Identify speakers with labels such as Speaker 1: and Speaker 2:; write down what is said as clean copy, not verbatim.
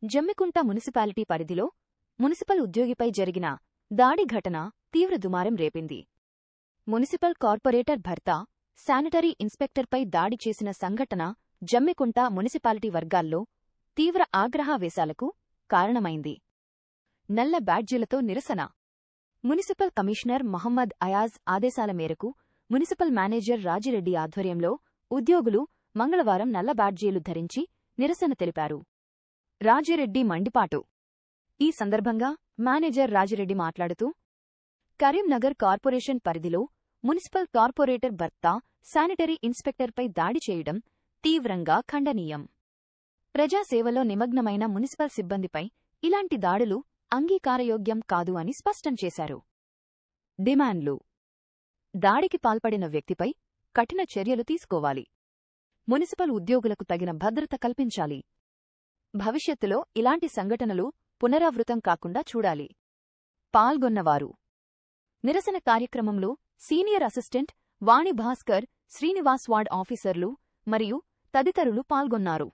Speaker 1: Jammikunta municipality పరిధిలో municipal ఉద్యోగిపై జరిగిన దాడి ఘటన తీవ్ర దుమారం రేపింది. మున్సిపల్ కార్పొరేటర్ భర్త శానిటరీ ఇన్స్పెక్టర్పై దాడి చేసిన సంఘటన జమ్మికుంట మున్సిపాలిటీ వర్గాల్లో తీవ్ర ఆగ్రహావేశాలకు కారణమైంది. నల్ల బ్యాడ్జీలతో నిరసన. మున్సిపల్ కమిషనర్ మహమ్మద్ అయాజ్ ఆదేశాల మేరకు మున్సిపల్ మేనేజర్ రాజిరెడ్డి ఆధ్వర్యంలో ఉద్యోగులు మంగళవారం నల్ల బ్యాడ్జీలు ధరించి నిరసన తెలిపారు. రాజిరెడ్డి మండిపాటు. ఈ సందర్భంగా మేనేజర్ రాజిరెడ్డి మాట్లాడుతూ, కరీంనగర్ కార్పొరేషన్ పరిధిలో మున్సిపల్ కార్పొరేటర్ భర్త శానిటరీ ఇన్స్పెక్టర్పై దాడి చేయడం తీవ్రంగా ఖండనీయం. ప్రజాసేవలో నిమగ్నమైన మున్సిపల్ సిబ్బందిపై ఇలాంటి దాడులు అంగీకారయోగ్యం కాదు అని స్పష్టం చేశారు. డిమాండ్లు. దాడికి పాల్పడిన వ్యక్తిపై కఠిన చర్యలు తీసుకోవాలి. మున్సిపల్ ఉద్యోగులకు తగిన భద్రత కల్పించాలి. భవిష్యత్తులో ఇలాంటి సంఘటనలు పునరావృతం కాకుండా చూడాలి. పాల్గొన్నవారు: నిరసన కార్యక్రమంలో సీనియర్ అసిస్టెంట్ వాణి భాస్కర్, శ్రీనివాస్ వార్డ్ ఆఫీసర్లు మరియు తదితరులు పాల్గొన్నారు.